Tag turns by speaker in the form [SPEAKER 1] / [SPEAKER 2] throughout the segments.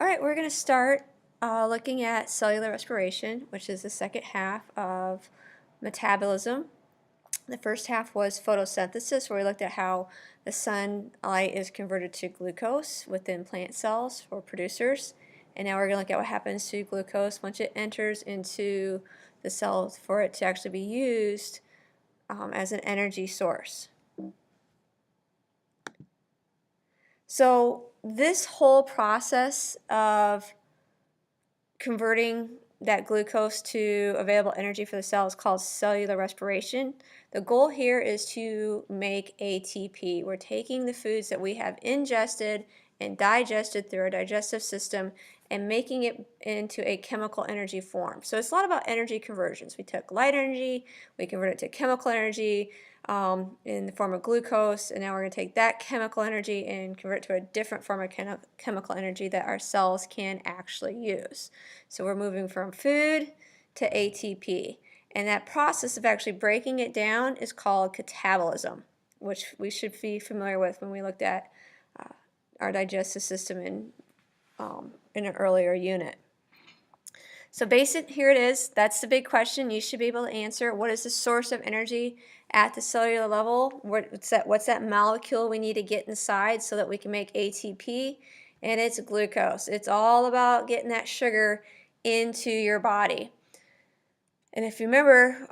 [SPEAKER 1] All right, we're going to start looking at cellular respiration, which is the second half of metabolism. The first half was photosynthesis, where we looked at how the sunlight is converted to glucose within plant cells for producers. And now we're going to look at what happens to glucose once it enters into the cells for it to actually be used as an energy source. So this whole process of converting that glucose to available energy for the cell is called cellular respiration. The goal here is to make ATP. We're taking the foods that we have ingested and digested through our digestive system and making it into a chemical energy form. So it's a lot about energy conversions. We took light energy, we converted it to chemical energy in the form of glucose, and now we're going to take that chemical energy and convert it to a different form of chemical energy that our cells can actually use. So we're moving from food to ATP. And that process of actually breaking it down is called catabolism, which we should be familiar with when we looked at our digestive system in an earlier unit. So here it is. That's the big question you should be able to answer. What is the source of energy at the cellular level? What's that molecule we need to get inside so that we can make ATP? And it's glucose. It's all about getting that sugar into your body. And if you remember,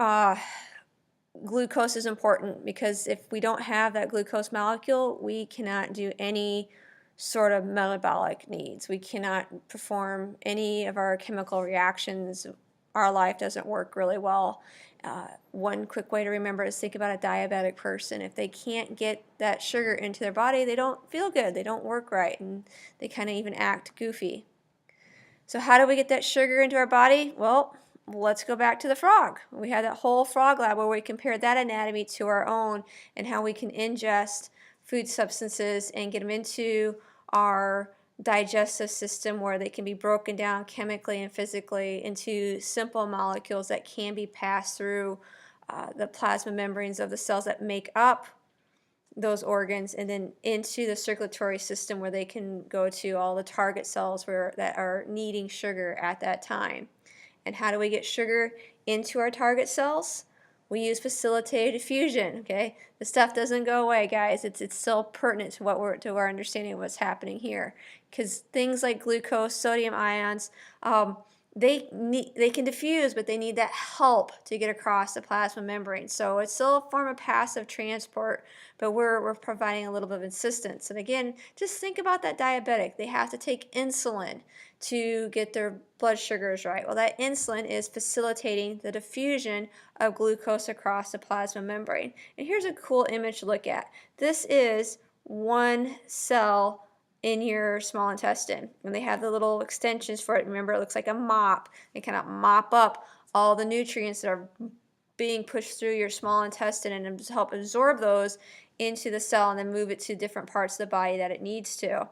[SPEAKER 1] glucose is important because if we don't have that glucose molecule, we cannot do any sort of metabolic needs. We cannot perform any of our chemical reactions. Our life doesn't work really well. One quick way to remember is think about a diabetic person. If they can't get that sugar into their body, they don't feel good, they don't work right, and they kind of even act goofy. So how do we get that sugar into our body? Well, let's go back to the frog. We had that whole frog lab where we compared that anatomy to our own and how we can ingest food substances and get them into our digestive system where they can be broken down chemically and physically into simple molecules that can be passed through the plasma membranes of the cells that make up those organs and then into the circulatory system where they can go to all the target cells that are needing sugar at that time. And how do we get sugar into our target cells? We use facilitated diffusion, okay? The stuff doesn't go away, guys. It's still pertinent to our understanding of what's happening here. Because things like glucose, sodium ions, they can diffuse, but they need that help to get across the plasma membrane. So it's still a form of passive transport, but we're providing a little bit of assistance. And again, just think about that diabetic. They have to take insulin to get their blood sugars right. Well, that insulin is facilitating the diffusion of glucose across the plasma membrane. And here's a cool image to look at. This is one cell in your small intestine, and they have the little extensions for it. Remember, it looks like a mop. They kind of mop up all the nutrients that are being pushed through your small intestine and help absorb those into the cell and then move it to different parts of the body that it needs to.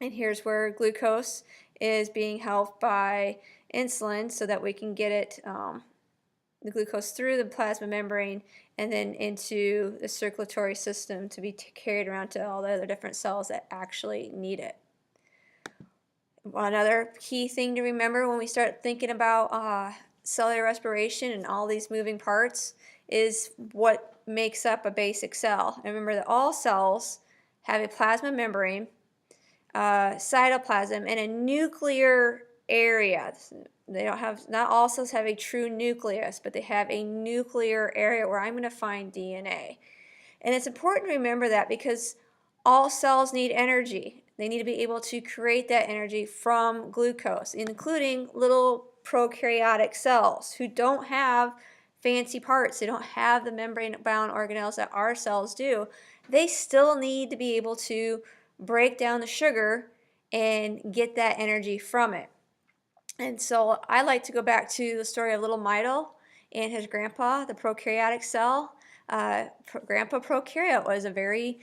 [SPEAKER 1] And here's where glucose is being helped by insulin so that we can get it, the glucose through the plasma membrane and then into the circulatory system to be carried around to all the other different cells that actually need it. Another key thing to remember when we start thinking about cellular respiration and all these moving parts is what makes up a basic cell. And remember that all cells have a plasma membrane, cytoplasm, and a nuclear area. Not all cells have a true nucleus, but they have a nuclear area where I'm going to find DNA. And it's important to remember that because all cells need energy. They need to be able to create that energy from glucose, including little prokaryotic cells who don't have fancy parts. They don't have the membrane-bound organelles that our cells do. They still need to be able to break down the sugar and get that energy from it. And so I like to go back to the story of little Mito and his grandpa, the prokaryotic cell. Grandpa prokaryote was a very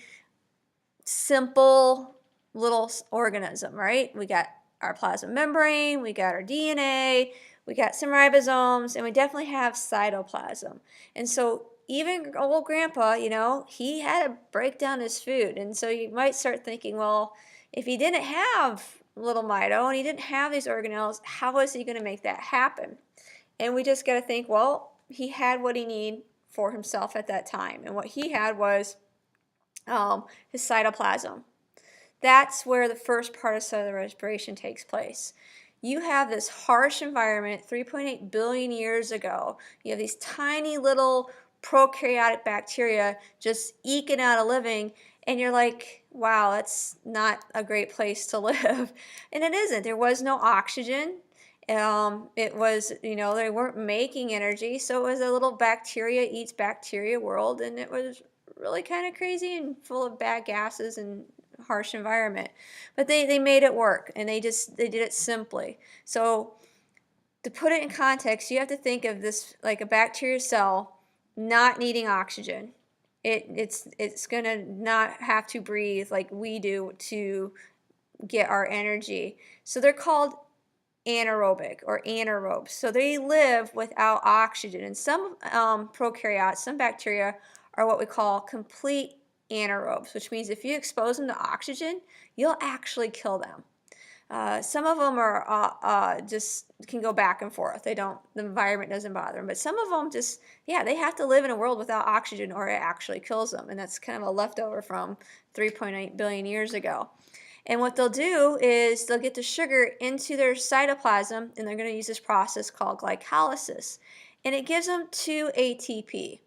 [SPEAKER 1] simple little organism, right? We got our plasma membrane, we got our DNA, we got some ribosomes, and we definitely have cytoplasm. And so even old grandpa, he had to break down his food. And so you might start thinking, well, if he didn't have little Mito, and he didn't have these organelles. How was he going to make that happen? And we just got to think, well, he had what he needed for himself at that time. And what he had was his cytoplasm. That's where the first part of cellular respiration takes place. You have this harsh environment 3.8 billion years ago. You have these tiny little prokaryotic bacteria just eking out a living, and you're like, wow, that's not a great place to live. And it isn't. There was no oxygen. It was, they weren't making energy, so it was a little bacteria eats bacteria world, and it was really kind of crazy and full of bad gases and harsh environment. But they made it work, and they did it simply. So to put it in context, you have to think of this like a bacteria cell not needing oxygen. It's gonna not have to breathe like we do to get our energy. So they're called anaerobic or anaerobes. So they live without oxygen. And some prokaryotes, some bacteria, are what we call complete anaerobes, which means if you expose them to oxygen, you'll actually kill them. Some of them are just can go back and forth. The environment doesn't bother them. But some of them just, they have to live in a world without oxygen or it actually kills them. And that's kind of a leftover from 3.8 billion years ago. And what they'll do is they'll get the sugar into their cytoplasm, and they're going to use this process called glycolysis. And it gives them 2 ATP,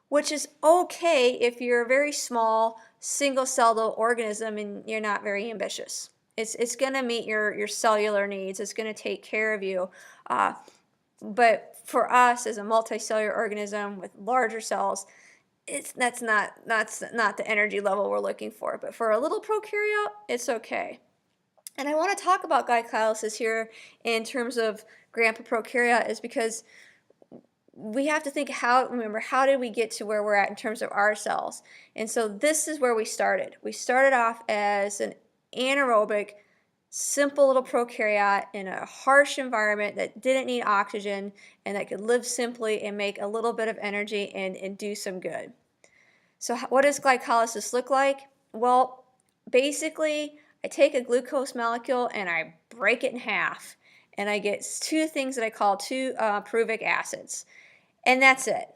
[SPEAKER 1] which is okay if you're a very small, single-celled organism and you're not very ambitious. It's going to meet your cellular needs. It's going to take care of you. But for us as a multicellular organism with larger cells, that's not the energy level we're looking for. But for a little prokaryote, it's okay. And I want to talk about glycolysis here in terms of grandpa prokaryote is because we have to think how did we get to where we're at in terms of our cells? And so this is where we started. We started off as an anaerobic, simple little prokaryote in a harsh environment that didn't need oxygen and that could live simply and make a little bit of energy and do some good. So what does glycolysis look like? Well, basically, I take a glucose molecule and I break it in half, and I get 2 things that I call 2 pyruvic acids. And that's it.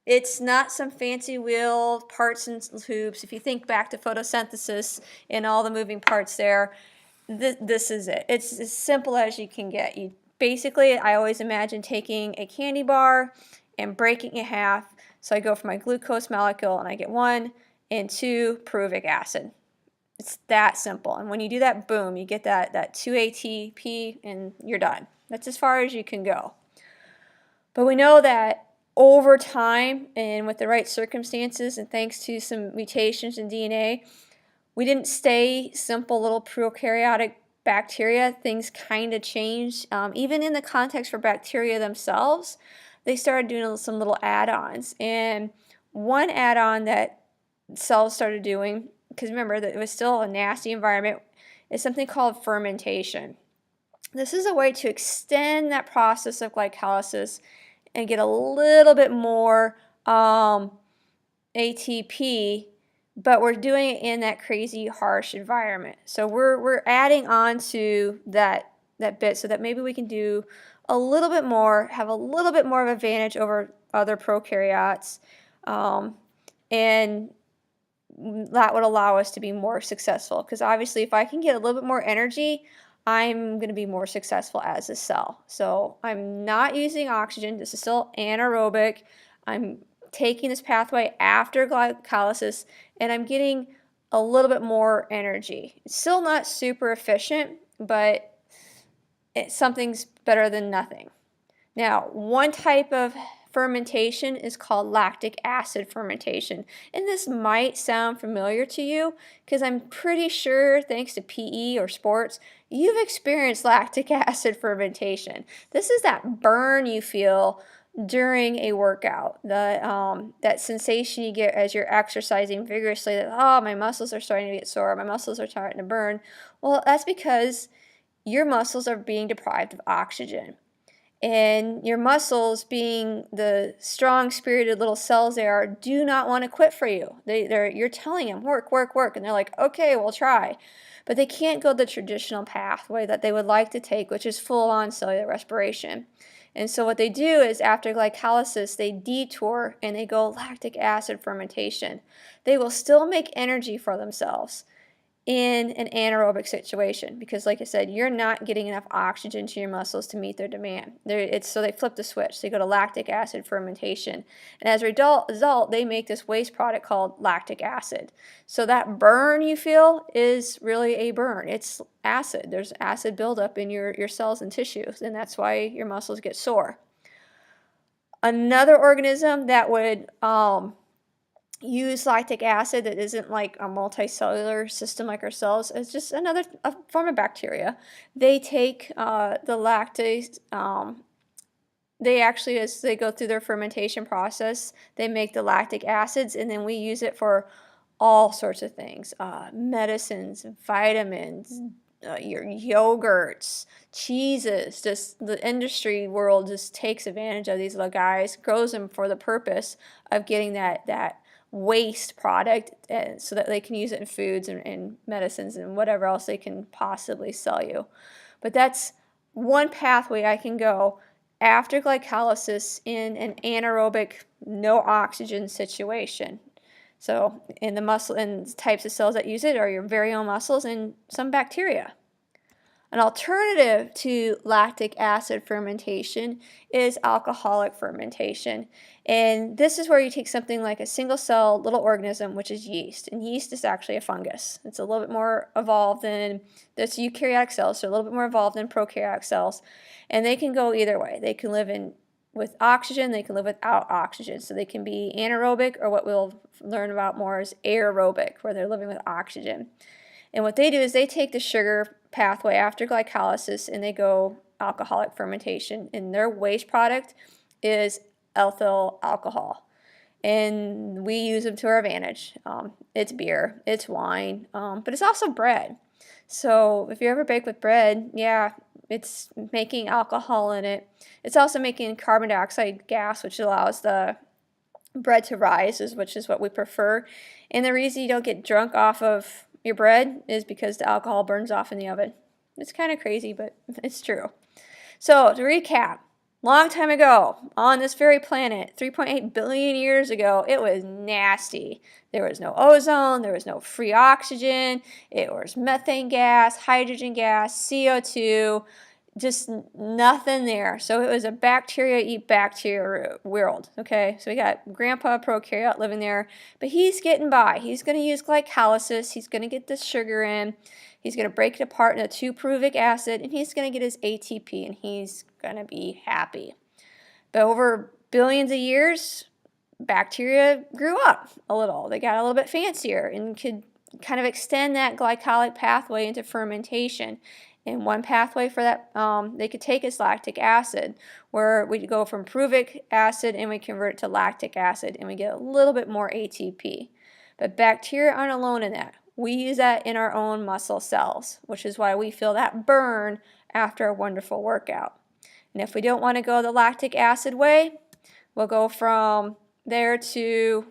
[SPEAKER 1] It's not some fancy wheel, parts and hoops. If you think back to photosynthesis and all the moving parts there, this is it. It's as simple as you can get. Basically, I always imagine taking a candy bar and breaking it in half. So I go for my glucose molecule and I get 1 and 2 pyruvic acid. It's that simple. And when you do that, boom, you get that 2 ATP and you're done. That's as far as you can go. But we know that over time and with the right circumstances and thanks to some mutations in DNA, we didn't stay simple little prokaryotic bacteria. Things kind of changed. Even in the context for bacteria themselves, they started doing some little add-ons. And one add-on that cells started doing, because remember that it was still a nasty environment, is something called fermentation. This is a way to extend that process of glycolysis and get a little bit more ATP, but we're doing it in that crazy harsh environment. So we're adding on to that bit so that maybe we can do a little bit more, have a little bit more of advantage over other prokaryotes, and that would allow us to be more successful. Because obviously, if I can get a little bit more energy, I'm going to be more successful as a cell. So I'm not using oxygen. This is still anaerobic. I'm taking this pathway after glycolysis, and I'm getting a little bit more energy. It's still not super efficient, but something's better than nothing. Now, one type of fermentation is called lactic acid fermentation. And this might sound familiar to you because I'm pretty sure, thanks to PE or sports, you've experienced lactic acid fermentation. This is that burn you feel during a workout, that sensation you get as you're exercising vigorously, that, oh, my muscles are starting to get sore, my muscles are starting to burn. Well, that's because your muscles are being deprived of oxygen. And your muscles, being the strong-spirited little cells they are, do not want to quit for you. You're telling them, work, work, work. And they're like, okay, we'll try. but they can't go the traditional pathway that they would like to take, which is full-on cellular respiration. And so what they do is after glycolysis, they detour and they go lactic acid fermentation. They will still make energy for themselves in an anaerobic situation because, like I said, you're not getting enough oxygen to your muscles to meet their demand. So they flip the switch. They go to lactic acid fermentation. And as a result, they make this waste product called lactic acid. So that burn you feel is really a burn. It's acid. There's acid buildup in your cells and tissues, and that's why your muscles get sore. Another organism that would use lactic acid that isn't like a multicellular system like our cells is just another form of bacteria. They take the lactase, they actually, as they go through their fermentation process, they make the lactic acids, and then we use it for all sorts of things, medicines, vitamins, your yogurts, cheeses. Just the industry world just takes advantage of these little guys, grows them for the purpose of getting that waste product so that they can use it in foods and medicines and whatever else they can possibly sell you. But that's one pathway I can go after glycolysis in an anaerobic, no oxygen situation. So in the muscle and types of cells that use it are your very own muscles and some bacteria. An alternative to lactic acid fermentation is alcoholic fermentation. And this is where you take something like a single cell little organism, which is yeast. And yeast is actually a fungus. It's a little bit more evolved than this eukaryotic cells, so a little bit more evolved than prokaryotic cells. And they can go either way. They can live with oxygen, they can live without oxygen. So they can be anaerobic, or what we'll learn about more is aerobic, where they're living with oxygen. And what they do is they take the sugar pathway after glycolysis and they go alcoholic fermentation. And their waste product is ethyl alcohol. And we use them to our advantage. It's beer, it's wine, but it's also bread. So if you ever bake with bread, yeah, it's making alcohol in it. It's also making carbon dioxide gas, which allows the bread to rise, which is what we prefer. And the reason you don't get drunk off of your bread is because the alcohol burns off in the oven. It's kind of crazy, but it's true. So to recap, long time ago on this very planet, 3.8 billion years ago, it was nasty. There was no ozone, there was no free oxygen, it was methane gas, hydrogen gas, CO2, just nothing there. So it was a bacteria eat bacteria world, okay? So we got Grandpa prokaryote living there, but he's getting by. He's going to use glycolysis. He's going to get this sugar in. He's going to break it apart into 2-pyruvic acid, and he's going to get his ATP, and he's going to be happy. But over billions of years, bacteria grew up a little. They got a little bit fancier and could kind of extend that glycolytic pathway into fermentation. And one pathway for that they could take is lactic acid, where we go from pyruvic acid and we convert it to lactic acid, and we get a little bit more ATP. But bacteria aren't alone in that. We use that in our own muscle cells, which is why we feel that burn after a wonderful workout. And if we don't want to go the lactic acid way, we'll go from there to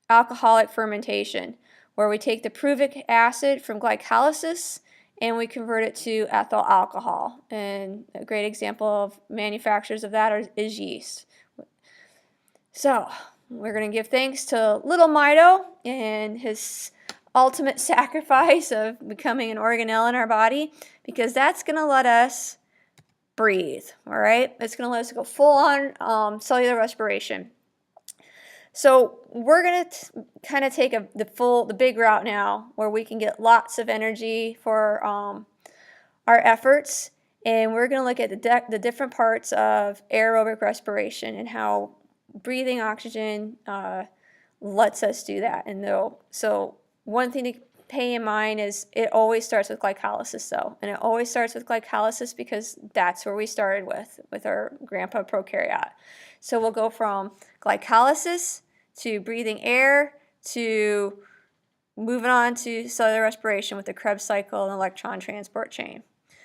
[SPEAKER 1] alcoholic fermentation, where we take the pyruvic acid from glycolysis and we convert it to ethyl alcohol. And a great example of manufacturers of that is yeast. So we're going to give thanks to little Mido and his ultimate sacrifice of becoming an organelle in our body, because that's going to let us breathe, all right? It's going to let us go full on cellular respiration. So we're going to kind of take the big route now, where we can get lots of energy for our efforts, and we're going to look at the different parts of aerobic respiration and how breathing oxygen lets us do that. And so one thing to pay in mind is it always starts with glycolysis, though, and it always starts with glycolysis because that's where we started with our grandpa prokaryote. So we'll go from glycolysis to breathing air to moving on to cellular respiration with the Krebs cycle and electron transport chain.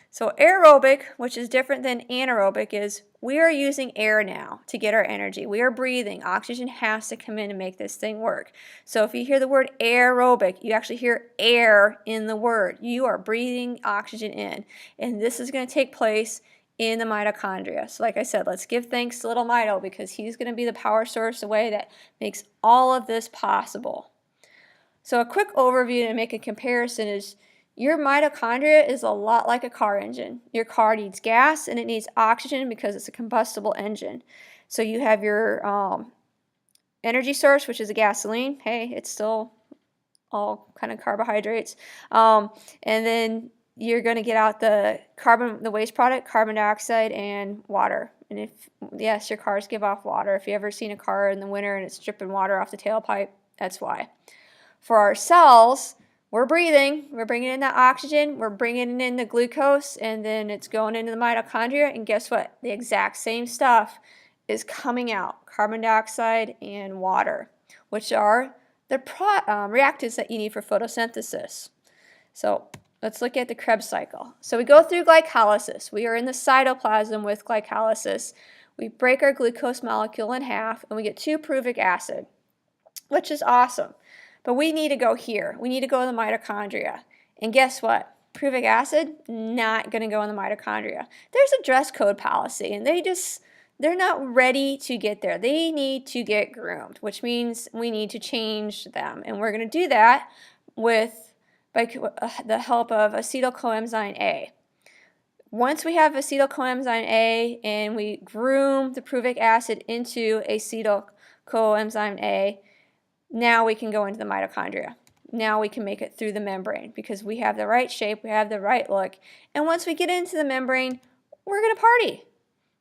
[SPEAKER 1] So aerobic, which is different than anaerobic, is we are using air now to get our energy. We are breathing. Oxygen has to come in to make this thing work. So if you hear the word aerobic, you actually hear air in the word. You are breathing oxygen in. And this is going to take place in the mitochondria. So like I said, let's give thanks to little Mito because he's going to be the power source, the way that makes all of this possible. So a quick overview to make a comparison is your mitochondria is a lot like a car engine. Your car needs gas and it needs oxygen because it's a combustible engine. So you have your energy source, which is a gasoline. Hey, it's still all kind of carbohydrates. And then you're going to get out the waste product, carbon dioxide, and water. And if, yes, your cars give off water. If you've ever seen a car in the winter and it's dripping water off the tailpipe, that's why. For our cells, we're breathing, we're bringing in that oxygen, we're bringing in the glucose, and then it's going into the mitochondria, and guess what? The exact same stuff is coming out, carbon dioxide and water, which are the reactants that you need for photosynthesis. So let's look at the Krebs cycle. So we go through glycolysis. We are in the cytoplasm with glycolysis. We break our glucose molecule in half, and we get 2-pruvic acid, which is awesome. But we need to go here. We need to go to the mitochondria. And guess what? Pruvic acid, not going to go in the mitochondria. There's a dress code policy, and they're not ready to get there. They need to get groomed, which means we need to change them. And we're going to do that by the help of acetylcoenzyme A. Once we have acetylcoenzyme A and we groom the pruvic acid into acetylcoenzyme A, now we can go into the mitochondria. Now we can make it through the membrane because we have the right shape, we have the right look. And once we get into the membrane, we're going to party,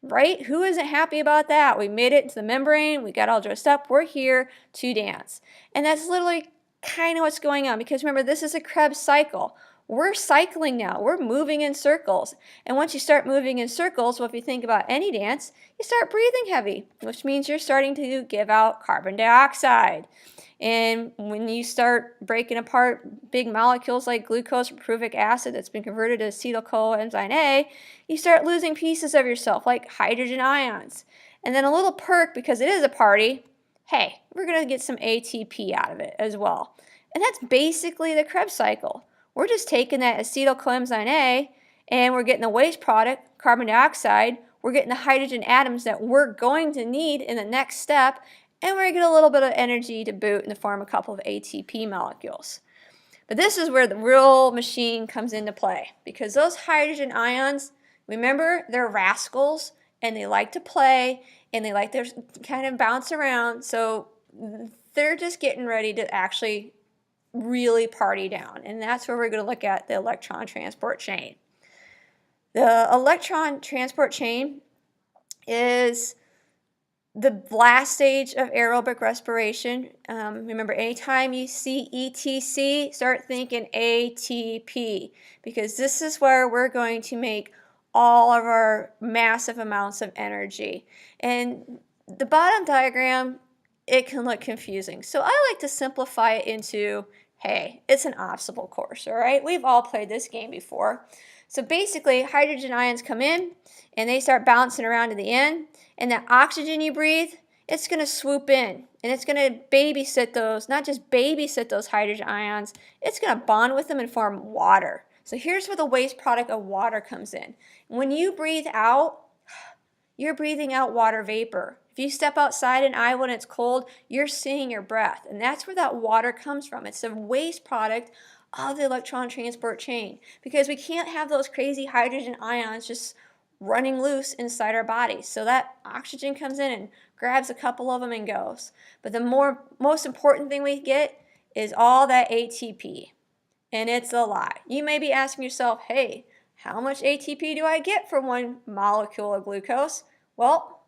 [SPEAKER 1] right? Who isn't happy about that? We made it into the membrane, we got all dressed up, we're here to dance. And that's literally kind of what's going on because remember, this is a Krebs cycle. We're cycling now. We're moving in circles. And once you start moving in circles, well, if you think about any dance, you start breathing heavy, which means you're starting to give out carbon dioxide. And when you start breaking apart big molecules like glucose or pruvic acid that's been converted to acetylcoenzyme A, you start losing pieces of yourself like hydrogen ions. And then a little perk, because it is a party, hey, we're going to get some ATP out of it as well. And that's basically the Krebs cycle. We're just taking that acetylcoenzyme A and we're getting the waste product, carbon dioxide, we're getting the hydrogen atoms that we're going to need in the next step, and we're going to get a little bit of energy to boot in the form of a couple of ATP molecules. But this is where the real machine comes into play because those hydrogen ions, remember, they're rascals and they like to play and they like to kind of bounce around, so they're just getting ready to actually really party down, and that's where we're going to look at the electron transport chain. The electron transport chain is the last stage of aerobic respiration. Remember, anytime you see ETC, start thinking ATP because this is where we're going to make all of our massive amounts of energy. And the bottom diagram, it can look confusing. So I like to simplify it into, hey, it's an obstacle course, all right? We've all played this game before. So basically, hydrogen ions come in, and they start bouncing around to the end, and that oxygen you breathe, it's going to swoop in, and it's going to babysit those, not just babysit those hydrogen ions, it's going to bond with them and form water. So here's where the waste product of water comes in. When you breathe out, you're breathing out water vapor. If you step outside in Iowa when it's cold, you're seeing your breath, and that's where that water comes from. It's a waste product of the electron transport chain because we can't have those crazy hydrogen ions just running loose inside our body. So that oxygen comes in and grabs a couple of them and goes. But the most important thing we get is all that ATP, and it's a lot. You may be asking yourself, hey, how much ATP do I get from one molecule of glucose? Well,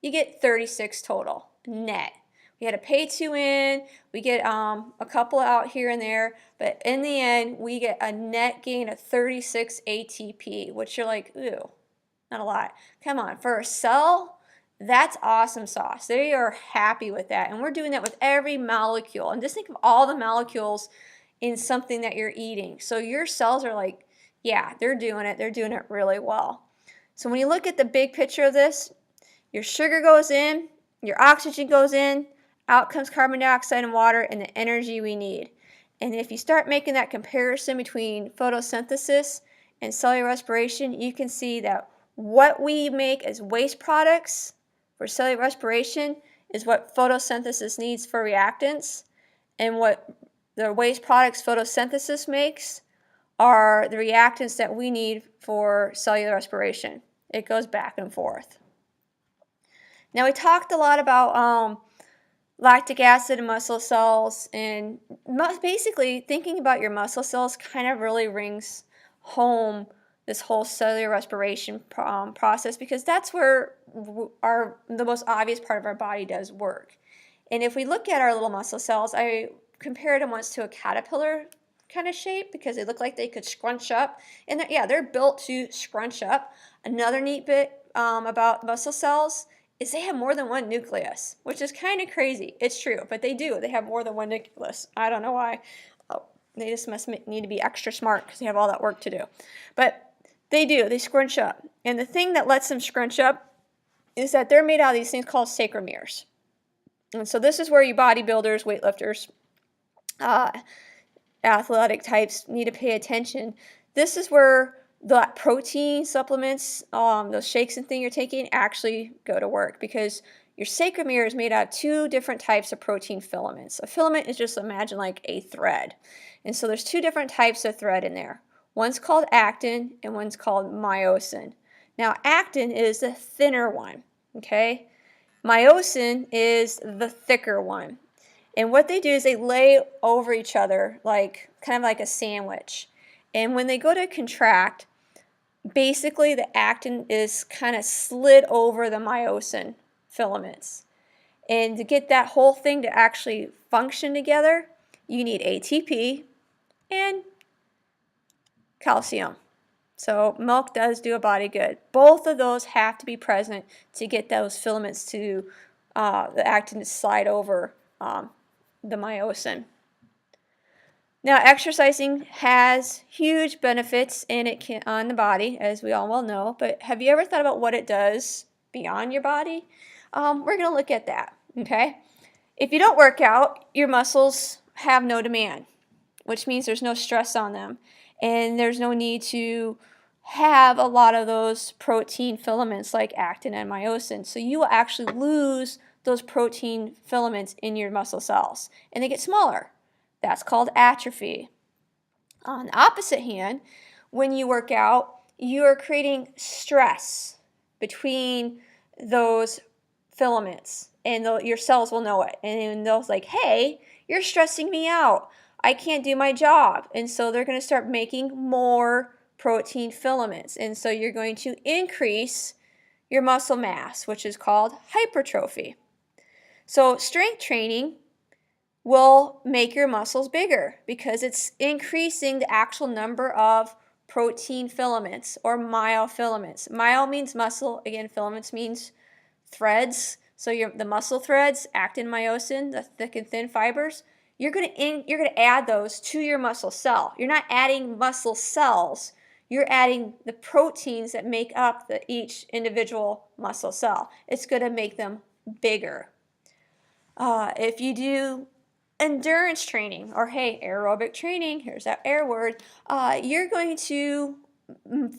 [SPEAKER 1] you get 36 total net. We had to pay 2 in, we get a couple out here and there, but in the end, we get a net gain of 36 ATP, which you're like, ooh, not a lot. Come on, for a cell, that's awesome sauce. They are happy with that, and we're doing that with every molecule. And just think of all the molecules in something that you're eating. So your cells are like Yeah, they're doing it. They're doing it really well. So when you look at the big picture of this, your sugar goes in, your oxygen goes in, out comes carbon dioxide and water and the energy we need. And if you start making that comparison between photosynthesis and cellular respiration, you can see that what we make as waste products for cellular respiration is what photosynthesis needs for reactants, and what the waste products photosynthesis makes are the reactants that we need for cellular respiration. It goes back and forth. Now, we talked a lot about lactic acid in muscle cells, and basically thinking about your muscle cells kind of really rings home this whole cellular respiration process, because that's where the most obvious part of our body does work. And if we look at our little muscle cells, I compared them once to a caterpillar kind of shape because they look like they could scrunch up. And yeah, they're built to scrunch up. Another neat bit about muscle cells is they have more than one nucleus, which is kind of crazy. It's true, but they do. They have more than one nucleus. I don't know why. Oh, they just must need to be extra smart because they have all that work to do. But they do. They scrunch up. And the thing that lets them scrunch up is that they're made out of these things called sarcomeres. And so this is where you bodybuilders, weightlifters, athletic types need to pay attention. This is where the protein supplements, those shakes and things you're taking actually go to work, because your sarcomere is made out of two different types of protein filaments. A filament is just, imagine like a thread. And so there's two different types of thread in there. One's called actin and one's called myosin. Now, actin is the thinner one, okay? Myosin is the thicker one. And what they do is they lay over each other kind of like a sandwich. And when they go to contract, basically the actin is kind of slid over the myosin filaments. And to get that whole thing to actually function together, you need ATP and calcium. So milk does do a body good. Both of those have to be present to get those filaments to the actin to slide over the myosin. Now, exercising has huge benefits on the body, as we all well know, but have you ever thought about what it does beyond your body? We're going to look at that, okay? If you don't work out, your muscles have no demand, which means there's no stress on them, and there's no need to have a lot of those protein filaments like actin and myosin. So you will actually lose those protein filaments in your muscle cells, and they get smaller. That's called atrophy. On the opposite hand, when you work out, you are creating stress between those filaments, and your cells will know it. And they'll like, hey, you're stressing me out. I can't do my job. And so they're going to start making more protein filaments. And so you're going to increase your muscle mass, which is called hypertrophy. So strength training will make your muscles bigger because it's increasing the actual number of protein filaments or myofilaments. Myo means muscle. Again, filaments means threads. So the muscle threads, actin, myosin, the thick and thin fibers, you're going to add those to your muscle cell. You're not adding muscle cells. You're adding the proteins that make up each individual muscle cell. It's going to make them bigger. If you do endurance training, or hey, aerobic training, here's that air word, you're going to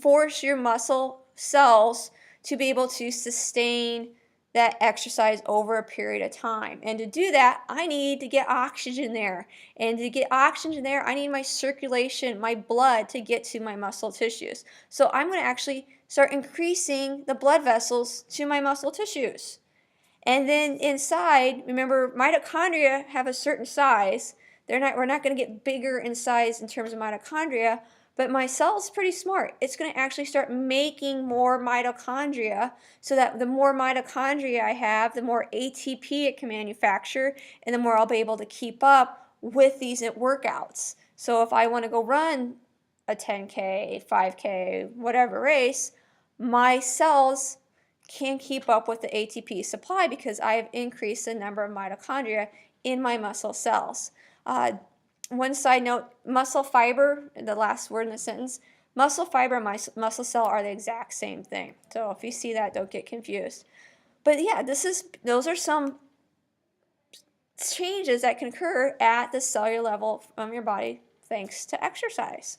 [SPEAKER 1] force your muscle cells to be able to sustain that exercise over a period of time. And to do that, I need to get oxygen there. And to get oxygen there, I need my circulation, my blood to get to my muscle tissues. So I'm going to actually start increasing the blood vessels to my muscle tissues. And then inside, remember, mitochondria have a certain size. We're not going to get bigger in size in terms of mitochondria, but my cell's pretty smart. It's going to actually start making more mitochondria, so that the more mitochondria I have, the more ATP it can manufacture, and the more I'll be able to keep up with these workouts. So if I want to go run a 10K, 5K, whatever race, my cells can keep up with the ATP supply because I have increased the number of mitochondria in my muscle cells. One side note, muscle fiber, the last word in the sentence, Muscle fiber and muscle cell are the exact same thing. So if you see that, don't get confused. But yeah, those are some changes that can occur at the cellular level from your body thanks to exercise.